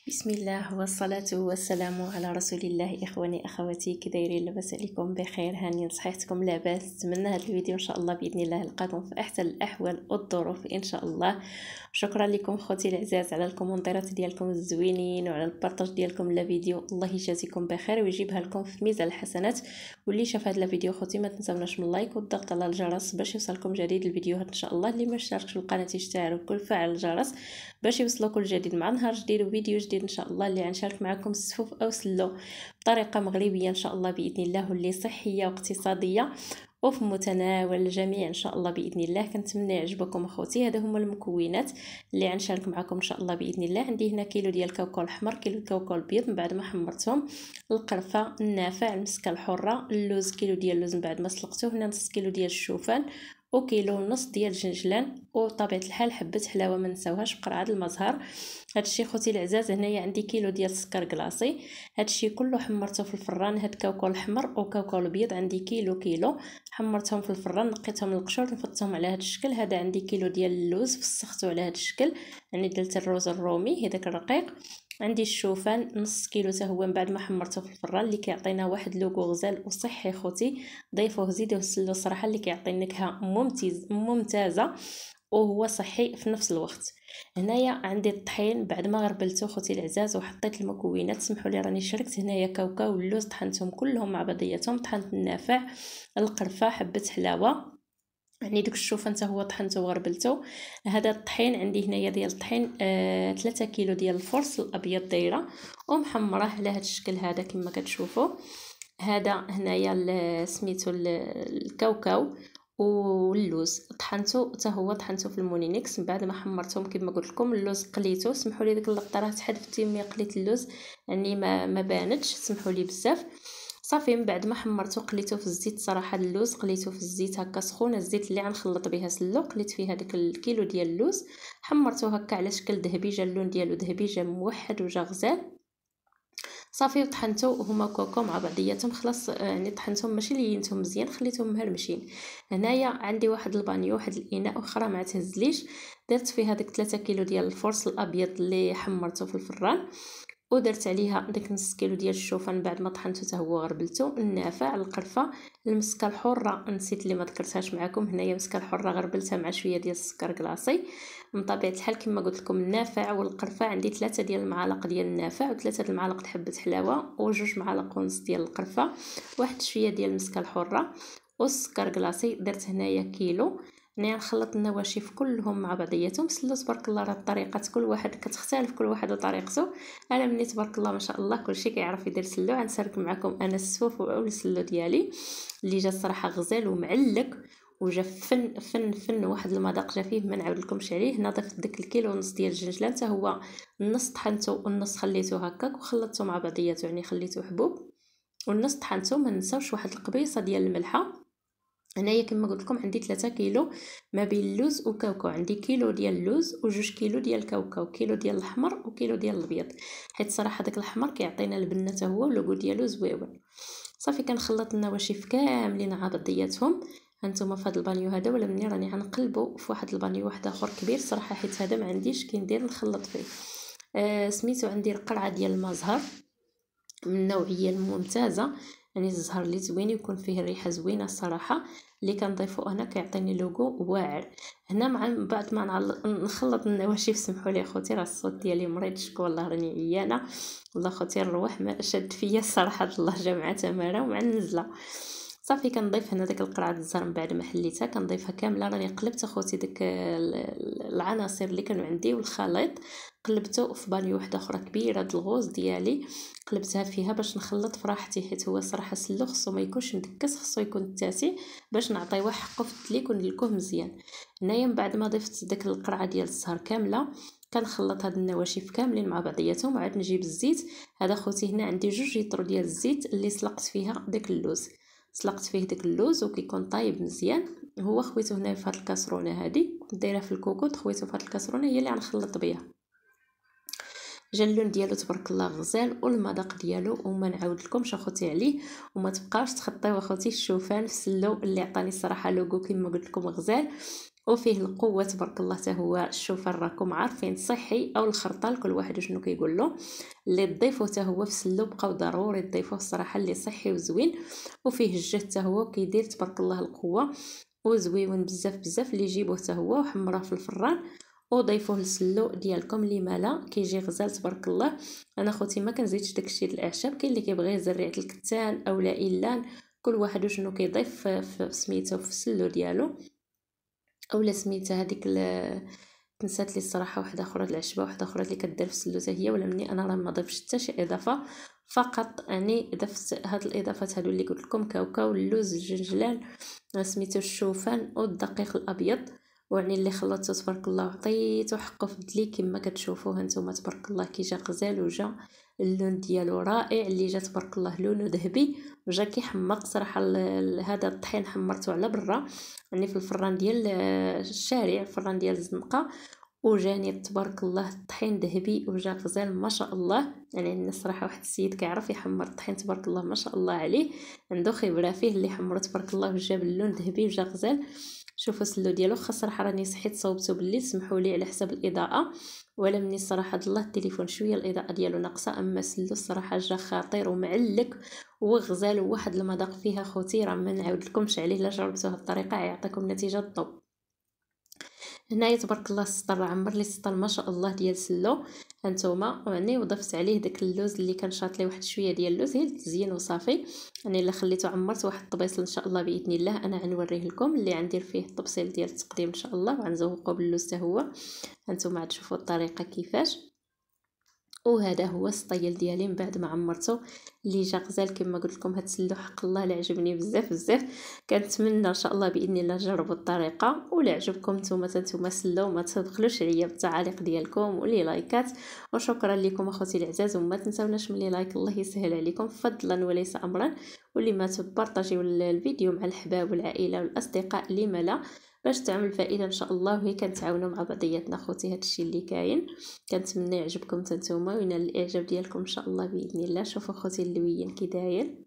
بسم الله والصلاة والسلام على رسول الله. إخواني أخواتي كي دايرين؟ لاباس عليكم؟ بخير؟ هاني صحيحتكم لاباس؟ نتمنى هذا الفيديو إن شاء الله بإذن الله نلقاكم في أحسن الأحوال والظروف إن شاء الله. شكرا لكم خوتي العزاز على الكومنتات ديالكم الزوينين وعلى البارطاج ديالكم للفيديو. الله يجازيكم بخير ويجيبها لكم في ميزان الحسنات. واللي شاف هذا الفيديو خوتي ما تنساوناش من اللايك والضغط على الجرس باش يوصلكم جديد الفيديوهات ان شاء الله. اللي ما اشتركش في القناه يشترك ويفعل الجرس باش يوصلوا كل جديد مع نهار جديد وفيديو جديد ان شاء الله. اللي غنشارك معكم السفوف او سلو بطريقه مغربيه ان شاء الله باذن الله، واللي صحيه واقتصاديه وفي متناول الجميع ان شاء الله باذن الله. كنتمنى يعجبكم اخوتي. هذا هما المكونات اللي غنشارك معكم ان شاء الله باذن الله. عندي هنا كيلو ديال الكاوكاو الاحمر، كيلو الكاوكاو الابيض من بعد ما حمرتهم، القرفه، النافع، المسكه الحره، اللوز، كيلو ديال اللوز من بعد ما سلقته، هنا نص كيلو ديال الشوفان وكيلو ونص ديال الجنجلان، وطبيعه الحال حبه حلاوه ما نساوهاش بقرعه المزهر. هادشي خوتي العزاز هنايا عندي كيلو ديال السكر كلاصي. هادشي كله حمرته في الفران. هاد كاوكاو الاحمر وكاوكاو الابيض عندي كيلو حمرتهم في الفران، نقيتهم من القشور نفضتهم على هاد الشكل. هذا عندي كيلو ديال اللوز فسختو على هاد الشكل، يعني درت الروز الرومي هذاك الرقيق. عندي الشوفان نص كيلو حتى هو من بعد ما حمرته في الفران، اللي كيعطينا واحد لوغو غزال وصحي خوتي. ضيفوه زيدوه السلو صراحه اللي كيعطي نكهه ممتازه وهو صحي في نفس الوقت. هنايا عندي الطحين بعد ما غربلته خوتي العزاز وحطيت المكونات. سمحوا لي راني شركت هنايا كاوكاو واللوز طحنتهم كلهم مع بعضياتهم، طحنت النافع، القرفه، حبه حلاوه، يعني دوك الشوفان حتى هو طحنته وغربلته. هذا الطحين عندي هنايا ديال الطحين 3 كيلو ديال الفرص الابيض دايره ومحمره على هذا الشكل هذا كما كتشوفوا. هذا هنايا سميتو الكاوكاو واللوز طحنته حتى هو طحنته في المونينكس من بعد ما حمرتهم كما قلت لكم. اللوز قليته، سمحوا لي ديك اللقطه راه تحدفتي ملي قليت اللوز يعني ما بانتش، سمحوا لي بزاف. صافي من بعد ما حمرته قليته في الزيت. صراحه اللوز قليته في الزيت هكا سخون، الزيت اللي غنخلط بها سلو، قليت فيه هذاك الكيلو ديال اللوز، حمرته هكا على شكل ذهبي، جا اللون ديالو ذهبي، جا موحد وجا غزال. صافي طحنتو هما كوكو مع بعضياتهم خلاص، يعني طحنتهم ماشي لينتهم مزيان، خليتهم مهرمشين. هنايا عندي واحد البانيو، واحد الاناء اخرى ما تهزليش، درت فيه هذيك 3 كيلو ديال الفرص الابيض اللي حمرته في الفران، ودرت عليها داك نص كيلو ديال الشوفان بعد ما طحنته حتى هو غربلته، النافع، القرفه، المسكه الحره نسيت اللي ما ذكرتهاش معكم، هنايا مسكه الحره غربلتها مع شويه ديال السكر كلاصي. من طبيعه الحال كما قلت لكم النافع والقرفه عندي 3 ديال المعالق ديال النافع و3 المعالق حبه حلاوه و2 معالق ونص ديال القرفه، واحد شويه ديال المسكه الحره والسكر كلاصي. درت هنايا كيلو. هنايا نخلط النواشف كلهم مع بعضياتهم. سلو تبارك الله راه الطريقه كل واحد كتختلف، كل واحد وطريقته. انا مني تبارك الله ما شاء الله كلشي كيعرف يدير سلو. غنشارك معكم انا السفوف والسلو ديالي اللي جا الصراحه غزال ومعلق وجا فن واحد المذاق جا فيه ما نعاود لكمش عليه. هنا ضفت داك الكيلو ونص ديال الجنجلان حتى هو النص طحنته والنص خليته هكاك وخلطته مع بعضياته، يعني خليته حبوب والنص طحنته. ما ننساوش واحد القبيصه ديال الملحه. هنايا كما قلت لكم عندي 3 كيلو ما بين اللوز وكاوكاو، عندي كيلو ديال اللوز و2 كيلو ديال الكاوكاو، كيلو ديال الاحمر وكيلو ديال الابيض، حيت صراحه داك الاحمر كيعطينا البنه حتى هو واللوغو ديالو زويون. صافي كنخلط النواشف كاملين مع بعضياتهم. هانتوما في هذا البانيو هذا ولا مني راني غنقلبو في واحد البانيو واحد اخر كبير صراحه، حيت هذا ما عنديش كندير نخلط فيه. سميتو عندي القرعه ديال المزهر من النوعيه الممتازه، يعني الزهر اللي زوين يكون فيه الريحه زوينه الصراحه. اللي كنضيفو انا كيعطيني لوغو واعر. هنا مع بعد ما نخلط النواشف، سمحوا لي اخوتي راه الصوت ديالي مريض شكون والله راني عيانه والله اخوتي الروح ما شاد فيا الصراحه، الله جامعه تماره ومع النزله. صافي كنضيف هنا داك القرعه الزهر من بعد ما حليتها كنضيفها كامله. راني قلبت اخوتي داك العناصر اللي كانوا عندي والخليط، قلبته في بانيو وحده اخرى كبيره د الغوز ديالي، قلبتها فيها باش نخلط في راحتي، حيت هو صراحه سلو خصو ما يكونش مدكس، خصو يكون تاسي باش نعطيوه حقه في التليك وندلكوه مزيان. هنايا من بعد ما ضفت داك القرعه ديال الزهر كامله كنخلط هاد النواشف كاملين مع بعضياتهم وعاد نجيب الزيت. هذا خوتي هنا عندي 2 لتر ديال الزيت اللي سلقت فيها داك اللوز، سلقت فيه داك اللوز وكيكون طايب مزيان. هو خويته هنا في هاد الكاسرونه هادي دايره في الكوكوط، خويته في هاد الكاسرونه هي اللي غنخلط بها. جا اللون ديالو تبارك الله غزال والمذاق ديالو وما نعاود لكمش اخوتي عليه. وما تبقاوش تخطيو اخوتي الشوفان في السلو اللي عطاني الصراحه لوغو كما قلت لكم غزال وفيه القوه تبارك الله حتى هو الشوفان راكم عارفين صحي او الخرطال كل واحد شنو كيقول له، اللي تضيفوه حتى هو في السلو بقاو ضروري تضيفوه الصراحه، اللي صحي وزوين. وفيه الجهد حتى هو كيدير تبارك الله القوه وزويون بزاف بزاف. اللي جيبوه حتى هو وحمروه في الفران وضيفوه للسلو ديالكم اللي مالا كيجي غزال تبارك الله. انا خوتي ما كنزيدش داكشي د الاعشاب، كاين اللي كيبغي زريعه الكتان اولا الا كل واحد شنو كيضيف في سميتو في السلو ديالو اولا سميتها هذيك نسات لي الصراحه واحده اخرى العشبه واحده اخرى اللي كدير في السلو حتى هي، ولا مني انا راه ما ضفتش حتى شي اضافه، فقط يعني ضفت هاد الاضافات هادو اللي قلت لكم: كاوكاو، اللوز، الجنجلان، سميتو الشوفان والدقيق الابيض. وعني اللي خلطته تبارك الله وعطيته حقه في الدلي كما كتشوفوه هانتوما تبارك الله. كي جا غزال وجا اللون ديالو رائع، اللي جا تبارك الله لونه ذهبي وجا كيحمق صراحه. هذا الطحين حمرته على برا يعني في الفران ديال الشارع، الفران ديال الزنقه، وجاني تبارك الله الطحين ذهبي وجا غزال ما شاء الله. يعني عندنا صراحه واحد السيد كيعرف يحمر الطحين تبارك الله ما شاء الله عليه، عنده خبره فيه اللي حمر تبارك الله وجاب اللون ذهبي وجا غزال. شوفوا السلو ديالو خاص صراحه راني صحيت صوبته بالليل، سمحوا لي على حساب الاضاءه، ولا مني صراحه الله التليفون شويه الاضاءه ديالو ناقصه، اما السلو الصراحه جا خطير ومعلك وغزال وواحد المذاق فيها خوتي راه ما نعاود لكمش عليه. لا جربتوه الطريقه يعطيكم نتيجه الطب. هنايا تبارك الله السطر عمر لي السطر ما شاء الله ديال سلو هانتوما، يعني وضفت عليه داك اللوز اللي كان شاط ليه واحد شويه ديال اللوز غير تزيين وصافي. يعني الا خليته عمرت واحد الطبيصل ان شاء الله باذن الله انا غنوريه لكم اللي غندير فيه التبصيل ديال التقديم ان شاء الله، وغنزوقو باللوز حتى هو. هانتوما تشوفوا الطريقه كيفاش. وهذا هو السطيل ديالي من بعد ما عمرته اللي جا غزال كما قلت لكم. هاد السلو حق الله لا عجبني بزاف بزاف، كنتمنى ان شاء الله باذن الله تجربوا الطريقه. ولا عجبكم نتوما سلو ما تبخلوش عليا بالتعاليق ديالكم ولي لايكات. وشكرا لكم اخوتي العزاز، وما تنساوناش من لي لايك الله يسهل عليكم فضلا وليس امرا، واللي ما تبارطاجيو الفيديو مع الحباب والعائله والاصدقاء اللي ملا باش تعمل فائده ان شاء الله، وهي كنتعاونوا مع بعضياتنا خوتي. هادشي اللي كاين كنتمنى يعجبكم نتوما وينال الاعجاب ديالكم ان شاء الله باذن الله. شوفوا خوتي اللوين كي داير،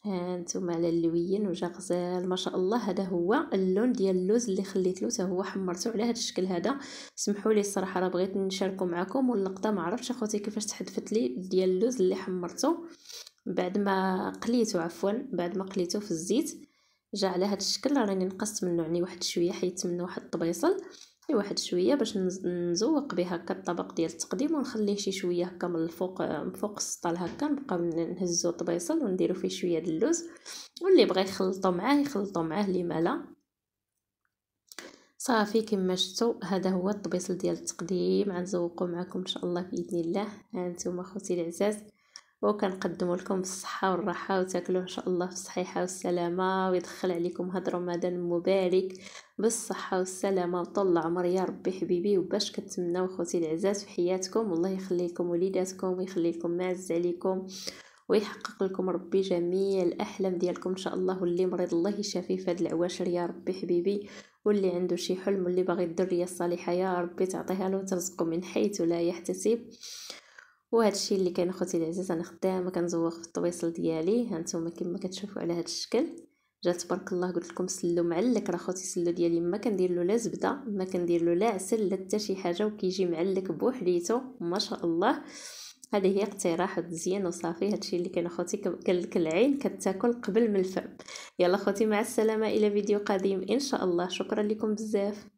ها نتوما على اللوين وجا غزال ما شاء الله. هذا هو اللون ديال اللوز اللي خليت له حتى هو حمرته على هذا الشكل هذا. سمحوا لي الصراحه راه بغيت نشاركو معكم واللقطه ما عرفتش اخوتي كيفاش تحدفت لي ديال اللوز اللي حمرته بعد ما قليته، عفوا بعد ما قليته في الزيت جا على هذا الشكل. راني نقصت منه يعني واحد شويه، حيدت منه واحد الطبيصل واحد شويه باش نزوق به هكا الطبق ديال التقديم، ونخليه شي شويه هكا من الفوق من فوق السطال هكا. نبقاو نهزو طبيصل ونديرو فيه شويه د اللوز، واللي بغى يخلطو معاه يخلطو معاه اللي مالا صافي. كما شفتوا هذا هو الطبيصل ديال التقديم، غنزوقو معكم ان شاء الله باذن الله. ها انتم اخوتي العزاز، وكنقدموا لكم بالصحه والراحه وتاكلوه ان شاء الله في الصحيحه والسلامه، ويدخل عليكم هذا رمضان المبارك بالصحه والسلامه وطول العمر يا ربي حبيبي. وباش كنتمناو اخوتي العزاز في حياتكم والله يخلي لكم وليداتكم ويخلي لكم معز عليكم ويحقق لكم ربي جميع الاحلام ديالكم ان شاء الله. واللي مريض الله يشافيه في هاد العواشر يا ربي حبيبي، واللي عنده شي حلم واللي باغي الذريه الصالحه يا ربي تعطيها له وترزقه من حيث لا يحتسب. وهذا الشيء اللي كان اخوتي العزيز انا خدامه كنزوق في الطويصل ديالي. هانتوما كما كتشوفوا على هذا الشكل جا تبارك الله. قلت لكم سلو معلك راه خوتي السلو ديالي ما كندير له لا زبده ما كندير له لا عسل لا حتى شي حاجه، وكيجي معلك بوحديته ما شاء الله. هذه هي اقتراح وتزيين وصافي. هادشي اللي كان اخوتي العين كتاكل قبل من الفم. يلا اخوتي مع السلامه الى فيديو قادم ان شاء الله. شكرا لكم بزاف.